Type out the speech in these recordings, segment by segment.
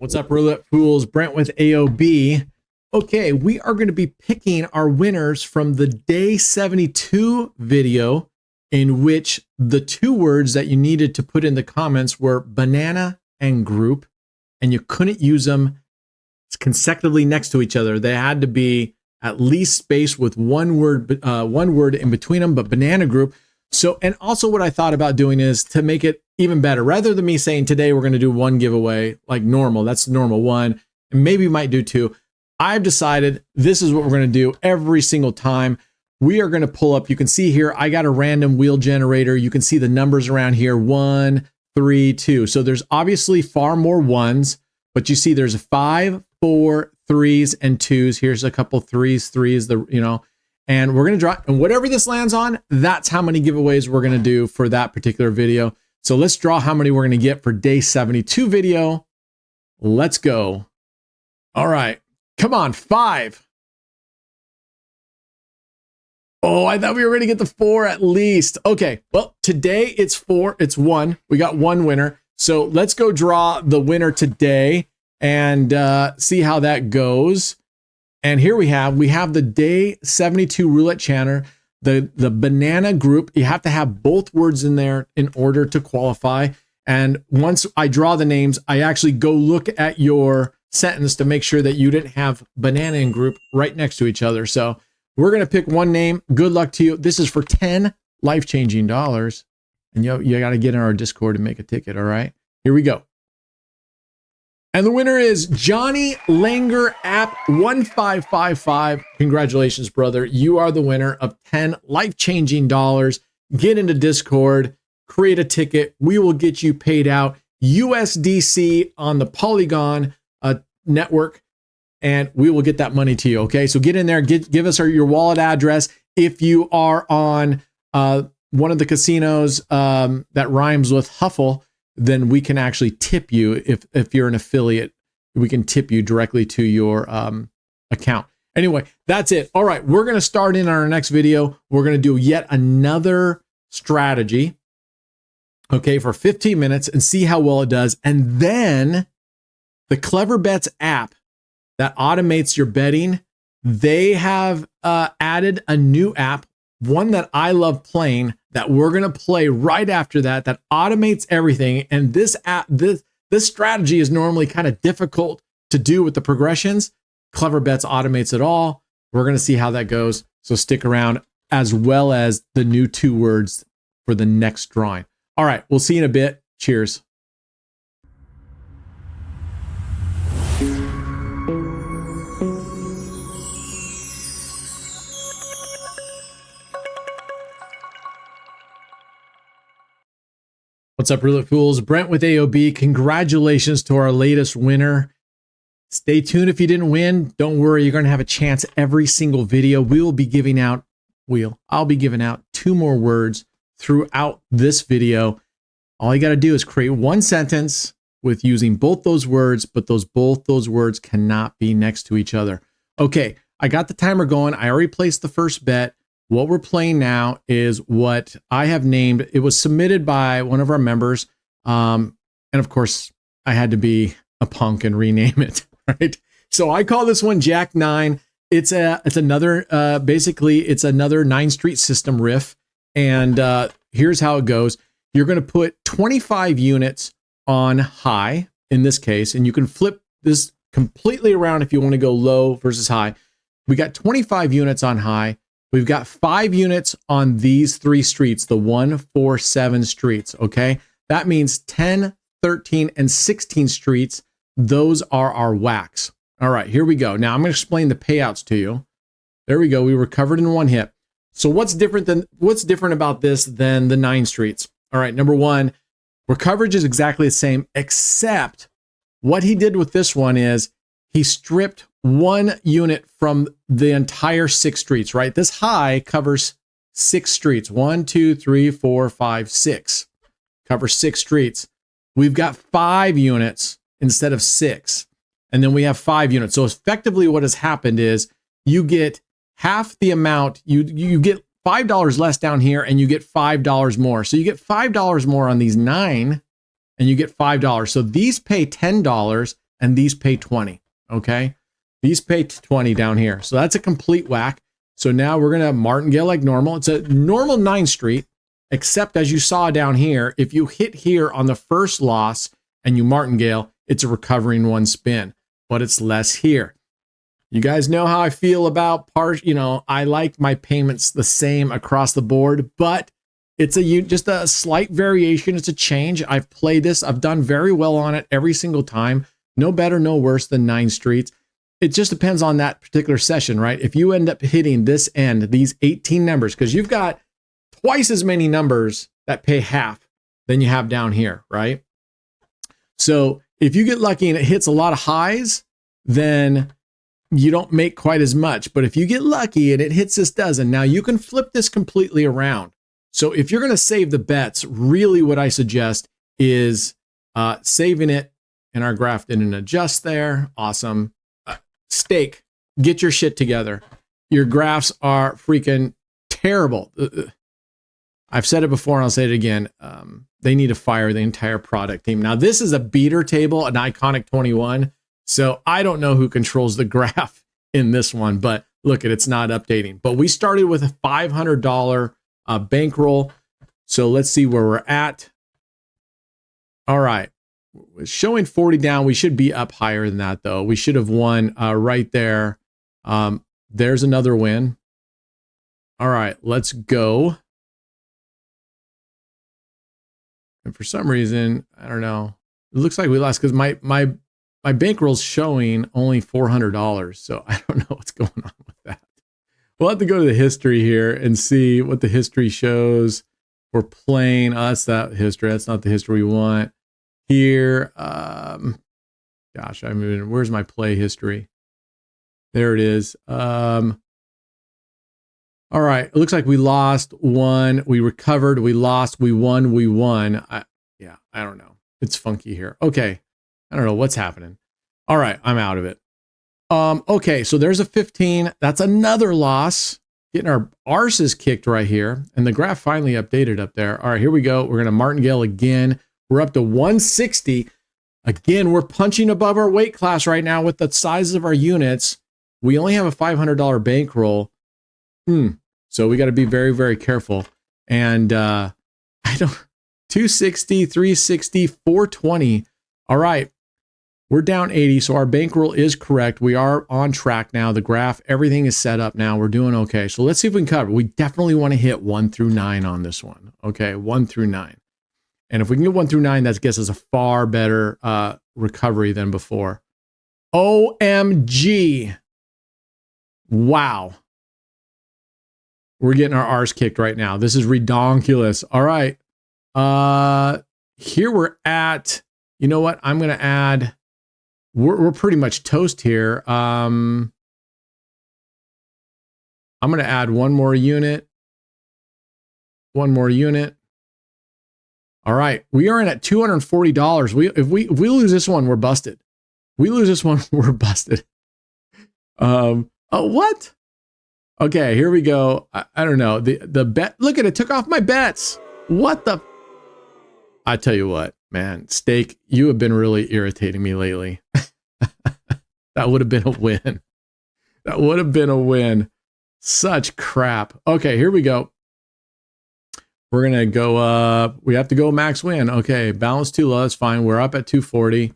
What's up, Roulette Fools? Brent with AOB. Okay, we are going to be picking our winners from the day 72 video, in which the two words that you needed to put in the comments were banana and group, and you couldn't use them consecutively next to each other. They had to be at least spaced with one word in between them, but banana group. So, and also what I thought about doing is to make it even better, rather than me saying today we're going to do one giveaway like normal, that's the normal one, and maybe we might do two. I've decided this is what we're going to do every single time. We are going to pull up, you can see here, I got a random wheel generator. You can see the numbers around here, 1, 3, 2. So there's obviously far more ones, but you see there's 5, 4, 3s, and 2s. Here's a couple 3s, and we're going to draw, and whatever this lands on, that's how many giveaways we're going to do for that particular video. So let's draw how many we're going to get for day 72 video. Let's go. All right. Come on, 5. Oh, I thought we were going to get the 4 at least. Okay, well, today it's 4. It's 1. We got one winner. So let's go draw the winner today and see how that goes. And here we have the day 72 roulette channel, the banana group. You have to have both words in there in order to qualify. And once I draw the names, I actually go look at your sentence to make sure that you didn't have banana and group right next to each other. So we're going to pick one name. Good luck to you. This is for 10 life-changing dollars. And you got to get in our Discord and make a ticket. All right, here we go. And the winner is Johnny Langer App 1555. Congratulations, brother. You are the winner of 10 life-changing dollars. Get into Discord, create a ticket. We will get you paid out USDC on the Polygon network, and we will get that money to you. Okay, so get in there, give us your wallet address. If you are on one of the casinos that rhymes with Huffle, then we can actually tip you. If you're an affiliate, we can tip you directly to your account. Anyway, that's it. All right, we're going to start in our next video. We're going to do yet another strategy, okay, for 15 minutes and see how well it does. And then the Clever Bets app that automates your betting, they have added a new app, one that I love playing, that we're going to play right after that automates everything. And this app, this strategy is normally kind of difficult to do with the progressions. Clever Bets automates it all. We're going to see how that goes. So stick around, as well as the new 2 words for the next drawing. All right, we'll see you in a bit. Cheers. What's up, Roulette Fools? Brent with AOB. Congratulations to our latest winner. Stay tuned if you didn't win. Don't worry, you're going to have a chance every single video. I'll be giving out 2 more words throughout this video. All you got to do is create one sentence with using both those words, but both those words cannot be next to each other. Okay, I got the timer going. I already placed the first bet. What we're playing now is what I have named. It was submitted by one of our members. And of course, I had to be a punk and rename it, right? So I call this one Jack 9. It's another, basically it's another 9 Street System riff. And here's how it goes. You're going to put 25 units on high in this case, and you can flip this completely around if you want to go low versus high. We got 25 units on high. We've got 5 units on these 3 streets, the 1, 4, 7 streets, okay? That means 10, 13, and 16 streets. Those are our whacks. All right, here we go. Now I'm going to explain the payouts to you. There we go. We were covered in one hit. So what's different about this than the 9 streets? All right, number 1, where coverage is exactly the same, except what he did with this one is he stripped 1 unit from the entire 6 streets, right? This high covers 6 streets. 1, 2, 3, 4, 5, 6. Covers 6 streets. We've got 5 units instead of 6. And then we have 5 units. So effectively what has happened is you get half the amount. You get $5 less down here and you get $5 more. So you get $5 more on these 9 and you get $5. So these pay $10 and these pay 20. Okay. These pay 20 down here. So that's a complete whack. So now we're going to have martingale like normal. It's a normal 9 street, except as you saw down here, if you hit here on the first loss and you martingale, it's a recovering 1 spin, but it's less here. You guys know how I feel about I like my payments the same across the board, but it's just a slight variation. It's a change. I've played this. I've done very well on it every single time. No better, no worse than 9 streets. It just depends on that particular session, right? If you end up hitting this end, these 18 numbers, because you've got twice as many numbers that pay half than you have down here, right? So if you get lucky and it hits a lot of highs, then you don't make quite as much. But if you get lucky and it hits this dozen, now you can flip this completely around. So if you're going to save the bets, really what I suggest is saving it, and our graph didn't adjust there. Awesome. Stake, get your shit together. Your graphs are freaking terrible. I've said it before and I'll say it again. They need to fire the entire product team. Now, this is a beater table, an iconic 21. So I don't know who controls the graph in this one, but look, it's not updating. But we started with a $500 bankroll. So let's see where we're at. All right. Showing 40 down. We should be up higher than that, though. We should have won right there. There's another win. All right, let's go. And for some reason, I don't know. It looks like we lost because my bankroll's showing only $400. So I don't know what's going on with that. We'll have to go to the history here and see what the history shows. We're playing. Oh, that's that history. That's not the history we want. Here, gosh, I mean, where's my play history? There it is. All right, it looks like we lost, won, we recovered, we lost, we won, we won. I don't know. It's funky here. Okay, I don't know what's happening. All right, I'm out of it. Okay, so there's a 15. That's another loss. Getting our arses kicked right here, and the graph finally updated up there. All right, here we go. We're gonna martingale again. We're up to 160. Again, we're punching above our weight class right now with the sizes of our units. We only have a $500 bankroll. So we got to be very, very careful. And 260, 360, 420. All right. We're down 80. So our bankroll is correct. We are on track now. The graph, everything is set up now. We're doing okay. So let's see if we can cover. We definitely want to hit 1 through 9 on this one. Okay. 1 through 9. And if we can get 1 through 9, that gets us a far better recovery than before. OMG. Wow. We're getting our R's kicked right now. This is redonkulous. All right. Here we're at, you know what? I'm going to add, we're pretty much toast here. I'm going to add one more unit. One more unit. All right, we are in at $240. If we lose this one, we're busted. We lose this one, we're busted. Oh, what? Okay, here we go. I don't know. The bet. Look at it. Took off my bets. What the? I tell you what, man. Steak, you have been really irritating me lately. That would have been a win. That would have been a win. Such crap. Okay, here we go. We're going to go up. We have to go max win. Okay, balance too low. That's fine. We're up at 240.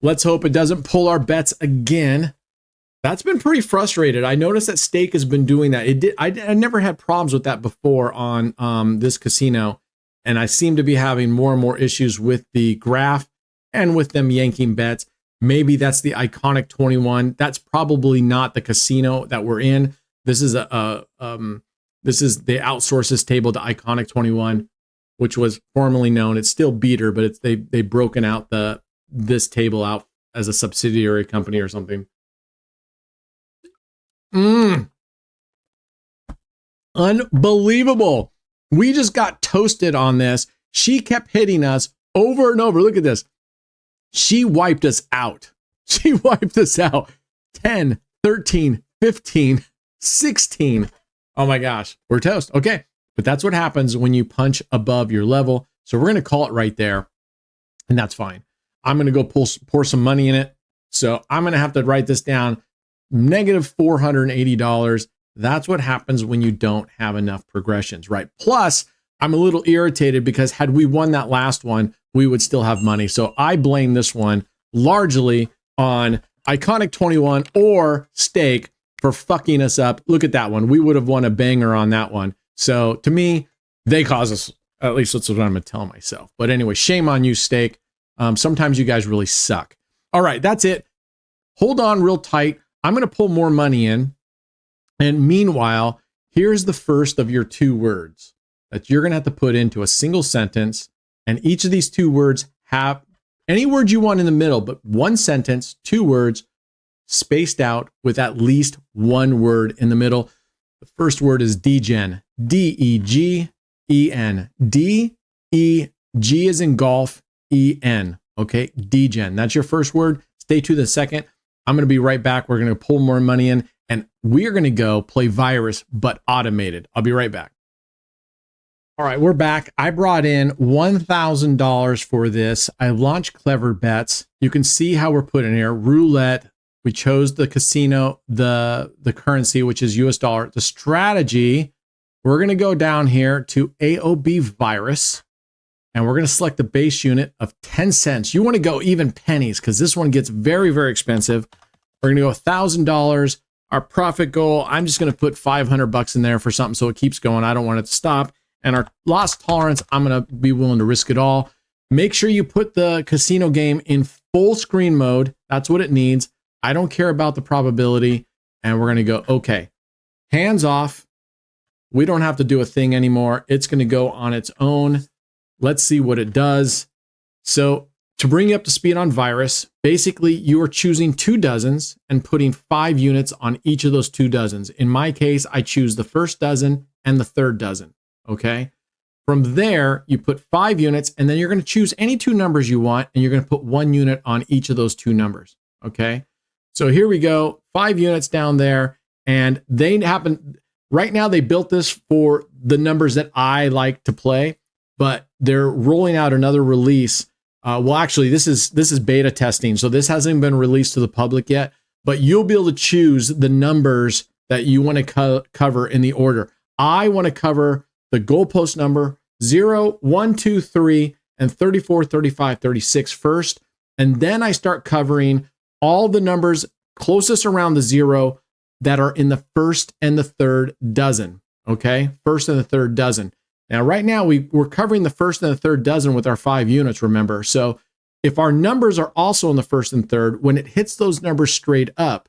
Let's hope it doesn't pull our bets again. That's been pretty frustrated. I noticed that Stake has been doing that. It did. I never had problems with that before on this casino, and I seem to be having more and more issues with the graph and with them yanking bets. Maybe that's the iconic 21. That's probably not the casino that we're in. This is this is the outsources table to Iconic 21, which was formerly known. It's still Beater, but it's they've broken out this table out as a subsidiary company or something. Unbelievable. We just got toasted on this. She kept hitting us over and over. Look at this. She wiped us out. She wiped us out. 10, 13, 15, 16. Oh my gosh, we're toast. Okay, but that's what happens when you punch above your level. So we're going to call it right there, and that's fine. I'm going to go pour some money in it. So I'm going to have to write this down, negative $480. That's what happens when you don't have enough progressions, right? Plus, I'm a little irritated because had we won that last one, we would still have money. So I blame this one largely on Iconic 21 or Stake for fucking us up. Look at that one. We would have won a banger on that one. So to me, they cause us, at least that's what I'm going to tell myself. But anyway, shame on you, Stake. Sometimes you guys really suck. All right, that's it. Hold on real tight. I'm going to pull more money in. And meanwhile, here's the first of your 2 words that you're going to have to put into a single sentence. And each of these 2 words have any word you want in the middle, but 1 sentence, 2 words spaced out with at least 1 word in the middle. The first word is degen, D-E-G-E-N. D-E-G as in golf, E-N. Okay, degen. That's your first word. Stay to the second. I'm going to be right back. We're going to pull more money in, and we're going to go play virus, but automated. I'll be right back. All right, we're back. I brought in $1,000 for this. I launched Clever Bets. You can see how we're putting here. Roulette. We chose the casino, the currency, which is US dollar. The strategy, we're going to go down here to AOB virus, and we're going to select the base unit of 10 cents. You want to go even pennies because this one gets very, very expensive. We're going to go $1,000. Our profit goal, I'm just going to put 500 bucks in there for something so it keeps going. I don't want it to stop. And our loss tolerance, I'm going to be willing to risk it all. Make sure you put the casino game in full screen mode. That's what it needs. I don't care about the probability. And we're going to go, okay, hands off. We don't have to do a thing anymore. It's going to go on its own. Let's see what it does. So to bring you up to speed on virus, basically you are choosing 2 dozens and putting 5 units on each of those 2 dozens. In my case, I choose the first dozen and the third dozen. Okay. From there, you put 5 units, and then you're going to choose any 2 numbers you want, and you're going to put 1 unit on each of those 2 numbers. Okay. So here we go, 5 units down there, and they happen right now. They built this for the numbers that I like to play, but they're rolling out another release. Well, actually, this is beta testing, so this hasn't been released to the public yet. But you'll be able to choose the numbers that you want to cover in the order. I want to cover the goalpost number 0, 1, 2, 3, and 34, 35, 36 first, and then I start covering all the numbers closest around the 0 that are in the first and the third dozen. Okay, first and the third dozen. Now, right now, we're covering the first and the third dozen with our 5 units, remember? So if our numbers are also in the first and third, when it hits those numbers straight up,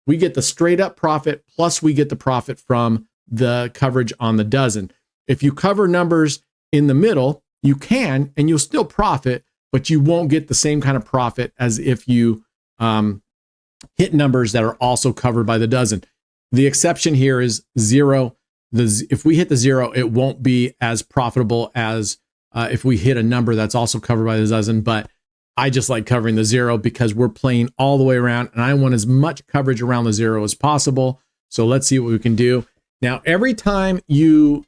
we get the straight up profit, plus we get the profit from the coverage on the dozen. If you cover numbers in the middle, you can, and you'll still profit, but you won't get the same kind of profit as if you hit numbers that are also covered by the dozen. The exception here is 0. If we hit the 0, it won't be as profitable as if we hit a number that's also covered by the dozen. But I just like covering the 0 because we're playing all the way around, and I want as much coverage around the 0 as possible. So let's see what we can do. Now, every time you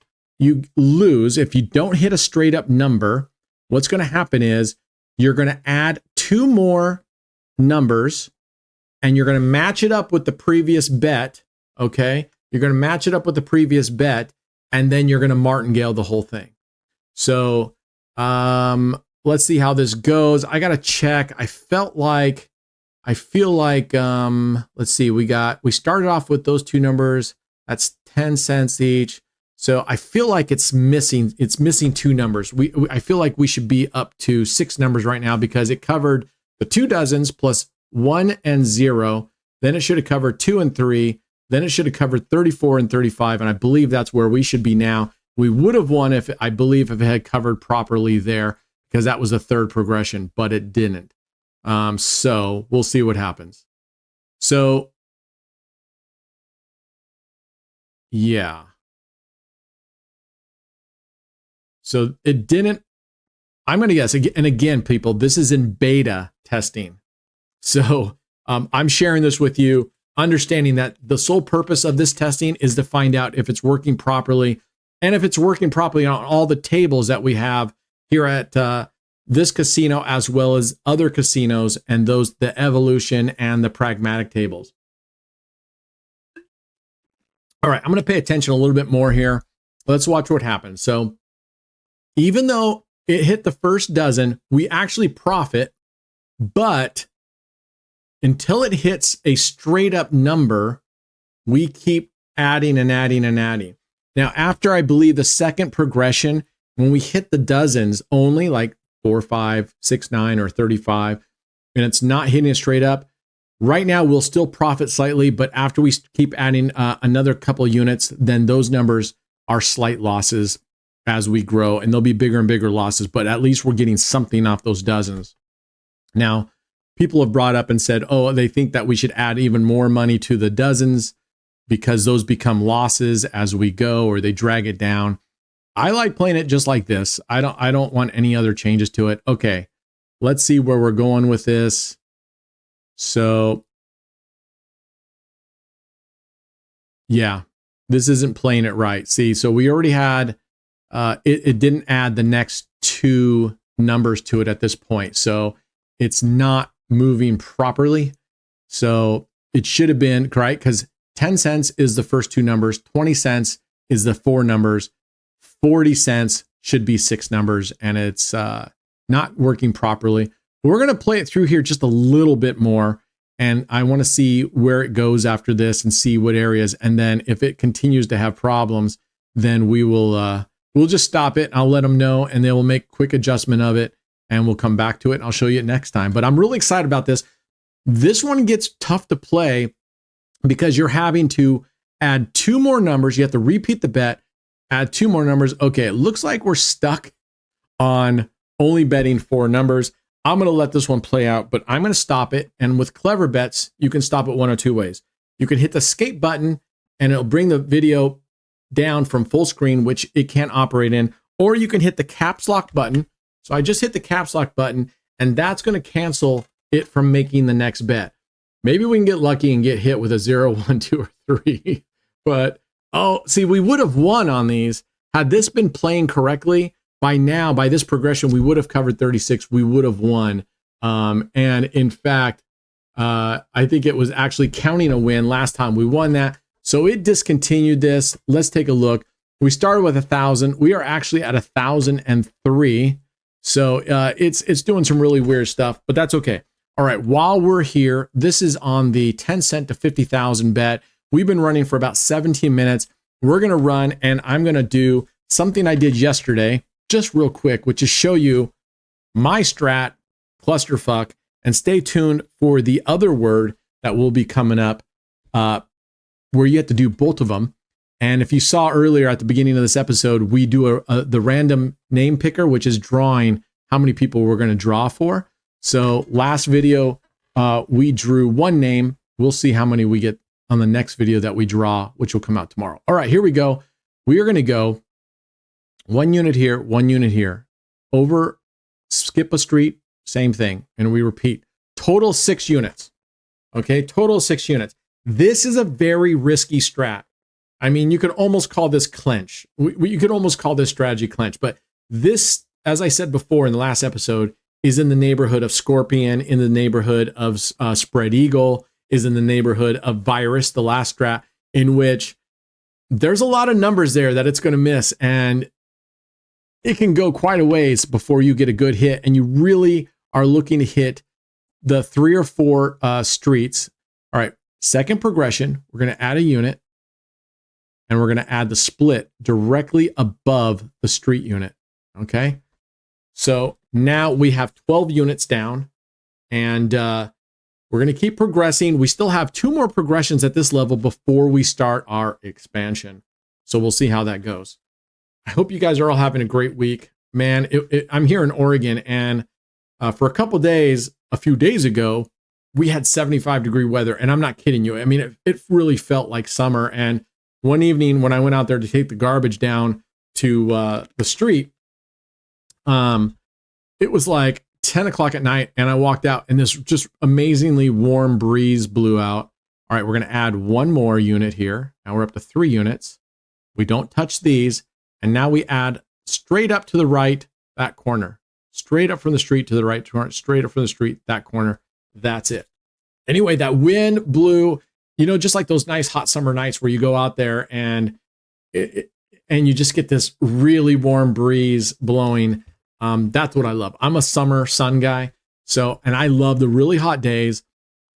lose, if you don't hit a straight up number, what's going to happen is you're going to add 2 more numbers, and you're going to match it up with the previous bet. Okay. You're going to match it up with the previous bet, and then you're going to martingale the whole thing. So let's see how this goes. I got to check. I feel like, let's see, we started off with those 2 numbers. That's 10 cents each. So I feel like it's missing 2 numbers. I feel like we should be up to 6 numbers right now because it covered the 2 dozens plus 1 and 0. Then it should have covered 2 and 3. Then it should have covered 34 and 35. And I believe that's where we should be now. We would have won if it had covered properly there, because that was the third progression, but it didn't. So we'll see what happens. So yeah. So it didn't, I'm going to guess, and again, people, this is in beta testing. So I'm sharing this with you, understanding that the sole purpose of this testing is to find out if it's working properly, and if it's working properly on all the tables that we have here at this casino as well as other casinos and the evolution and the pragmatic tables. All right, I'm going to pay attention a little bit more here. Let's watch what happens. So even though it hit the first dozen, we actually profit, but until it hits a straight up number, we keep adding and adding and adding. Now, after I believe the second progression, when we hit the dozens only, like 4, 5, 6, 9, or 35, and it's not hitting it straight up, right now we'll still profit slightly, but after we keep adding another couple units, then those numbers are slight losses as we grow, and there'll be bigger and bigger losses, but at least we're getting something off those dozens. Now, people have brought up and said, oh, they think that we should add even more money to the dozens because those become losses as we go, or they drag it down. I like playing it just like this. I don't want any other changes to it. Okay, let's see where we're going with this. So, yeah, this isn't playing it right. See, so we already had, it didn't add the next two numbers to it at this point. So it's not moving properly. So it should have been, right? Because 10 cents is the first two numbers, 20 cents is the four numbers, 40 cents should be six numbers, and it's not working properly. We're going to play it through here just a little bit more, and I want to see where it goes after this and see what areas. And then if it continues to have problems, then we will we'll just stop it. I'll let them know, and they will make quick adjustment of it, and we'll come back to it. And I'll show you it next time. But I'm really excited about this. This one gets tough to play because you're having to add two more numbers. You have to repeat the bet, add two more numbers. Okay, it looks like we're stuck on only betting four numbers. I'm going to let this one play out, but I'm going to stop it. And with clever bets, you can stop it one of two ways. You can hit the escape button and it'll bring the video down from full screen, which it can't operate in, or you can hit the caps lock button. So I just hit the caps lock button, and that's going to cancel it from making the next bet. Maybe we can get lucky and get hit with a 0, 1, 2, or 3. But, oh, see, we would have won on these. Had this been playing correctly, by now, by this progression, we would have covered 36. We would have won. And in fact, I think it was actually counting a win last time we won that. So it discontinued this. Let's take a look. We started with 1,000. We are actually at 1,003. So it's doing some really weird stuff, but that's okay. All right, while we're here, this is on the 10 cent to 50,000 bet. We've been running for about 17 minutes. We're going to run, and I'm going to do something I did yesterday, just real quick, which is show you my strat, clusterfuck, and stay tuned for the other word that will be coming up where you have to do both of them. And if you saw earlier at the beginning of this episode, we do the random name picker, which is drawing how many people we're going to draw for. So last video, we drew one name. We'll see how many we get on the next video that we draw, which will come out tomorrow. All right, here we go. We are going to go 1 unit here, 1 unit here. Over, skip a street, same thing. And we repeat. Total 6 units. Okay, total 6 units. This is a very risky strat. I mean, you could almost call this clench. You could almost call this strategy clench. But this, as I said before in the last episode, is in the neighborhood of Scorpion, in the neighborhood of Spread Eagle, is in the neighborhood of Virus, the last strat, in which there's a lot of numbers there that it's going to miss. And it can go quite a ways before you get a good hit. And you really are looking to hit the 3 or 4 streets. All right, second progression, we're going to add a unit. And we're going to add the split directly above the street unit. Okay. So now we have 12 units down, and we're going to keep progressing. We still have 2 more progressions at this level before we start our expansion. So we'll see how that goes. I hope you guys are all having a great week. Man, I'm here in Oregon, and for a couple days, a few days ago, we had 75-degree weather, and I'm not kidding you. I mean, it really felt like summer. And one evening when I went out there to take the garbage down to the street, it was like 10 o'clock at night, and I walked out, and this just amazingly warm breeze blew out. All right, we're going to add 1 more unit here. Now we're up to 3 units. We don't touch these, and now we add straight up to the right, that corner. straight up from the street to the right corner, straight up from the street, that corner. That's it. Anyway, that wind blew, you know, just like those nice hot summer nights where you go out there and you just get this really warm breeze blowing. That's what I love. I'm a summer sun guy. So, and I love the really hot days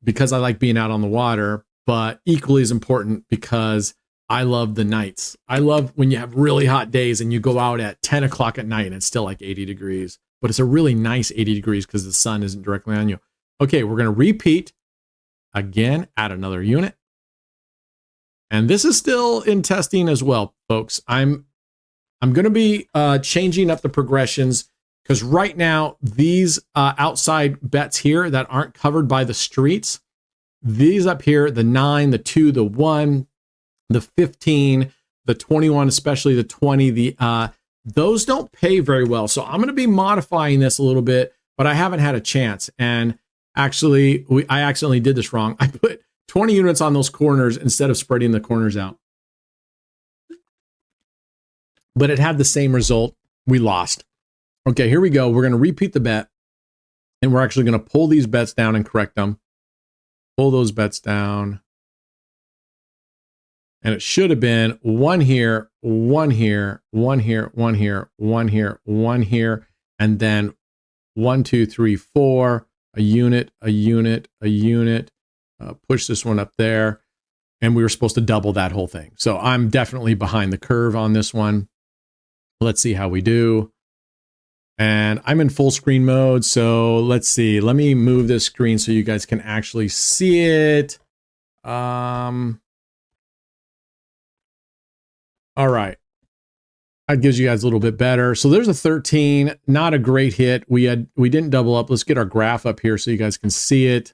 because I like being out on the water, but equally as important because I love the nights. I love when you have really hot days and you go out at 10 o'clock at night and it's still like 80 degrees, but it's a really nice 80 degrees because the sun isn't directly on you. Okay, we're going to repeat again, add another unit. And this is still in testing as well, folks. I'm going to be changing up the progressions because right now these outside bets here that aren't covered by the streets, these up here, the 9, the 2, the 1, the 15, the 21, especially the 20, those don't pay very well. So I'm going to be modifying this a little bit, but I haven't had a chance. And actually, I accidentally did this wrong. I put 20 units on those corners instead of spreading the corners out. But it had the same result. We lost. Okay, here we go. We're going to repeat the bet. And we're actually going to pull these bets down and correct them. Pull those bets down. And it should have been 1 here, 1 here, 1 here, 1 here, 1 here, 1 here, and then 1, 2, 3, 4, a unit, a unit, a unit. Push this one up there. And we were supposed to double that whole thing. So I'm definitely behind the curve on this one. Let's see how we do. And I'm in full screen mode. So let's see. Let me move this screen so you guys can actually see it. All right. That gives you guys a little bit better. So there's a 13, not a great hit. We didn't double up. Let's get our graph up here so you guys can see it.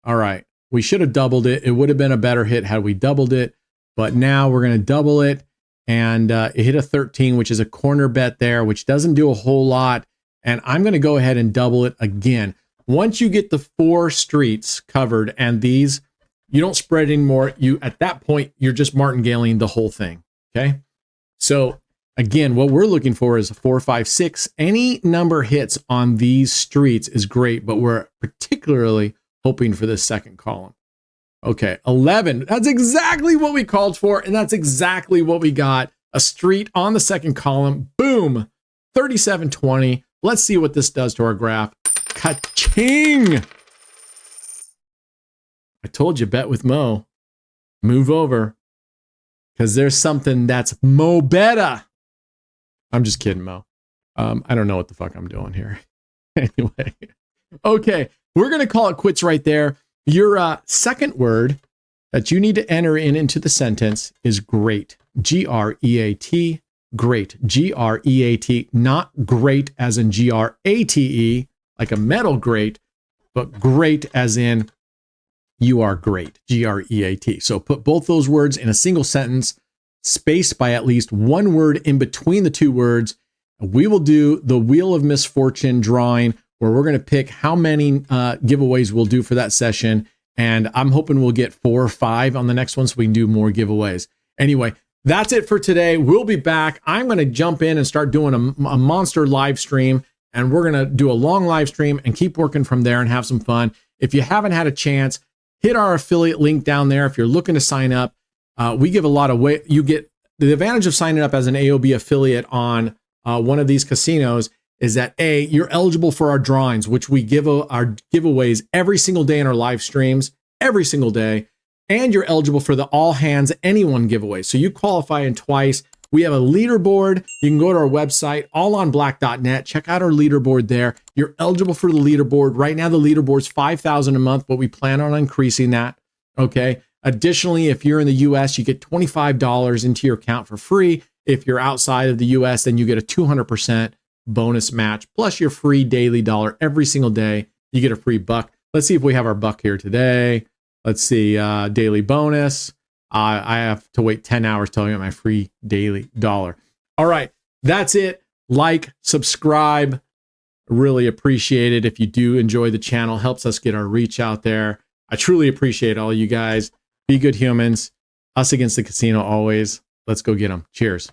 All right. We should have doubled it. It would have been a better hit had we doubled it, but now we're going to double it. And it hit a 13, which is a corner bet there, which doesn't do a whole lot. And I'm going to go ahead and double it again. Once you get the 4 streets covered and these, you don't spread anymore. At that point, you're just martingaling the whole thing. Okay. So again, what we're looking for is a 4, 5, 6. Any number hits on these streets is great, but we're particularly hoping for this second column. Okay, 11. That's exactly what we called for, and that's exactly what we got. A street on the second column. Boom. 37.20. Let's see what this does to our graph. Ka-ching! I told you, bet with Mo. Move over. Because there's something that's Mo better. I'm just kidding, Mo. I don't know what the fuck I'm doing here. Anyway. Okay, we're going to call it quits right there. Your second word that you need to enter into the sentence is great. G-R-E-A-T. Great. G-R-E-A-T. Not great as in G-R-A-T-E, like a metal grate, but great as in you are great. G-R-E-A-T. So put both those words in a single sentence, spaced by at least one word in between the two words. We will do the Wheel of Misfortune drawing, where we're going to pick how many giveaways we'll do for that session. And I'm hoping we'll get 4 or 5 on the next one so we can do more giveaways. Anyway, that's it for today. We'll be back. I'm going to jump in and start doing a monster live stream. And we're going to do a long live stream and keep working from there and have some fun. If you haven't had a chance, hit our affiliate link down there. If you're looking to sign up, we give a lot of way. You get the advantage of signing up as an AOB affiliate on one of these casinos is that A, you're eligible for our drawings, which we give our giveaways every single day in our live streams, every single day. And you're eligible for the all hands anyone giveaway. So you qualify in twice. We have a leaderboard. You can go to our website, allonblack.net. Check out our leaderboard there. You're eligible for the leaderboard. Right now, the leaderboard's $5,000 a month, but we plan on increasing that. Okay. Additionally, if you're in the US, you get $25 into your account for free. If you're outside of the US, then you get a 200% bonus match, plus your free daily dollar every single day. You get a free buck. Let's see if we have our buck here today. Let's see, daily bonus. I have to wait 10 hours till I get my free daily dollar. All right, that's it. Like, subscribe. Really appreciate it. If you do enjoy the channel, helps us get our reach out there. I truly appreciate all you guys. Be good humans. Us against the casino always. Let's go get them. Cheers.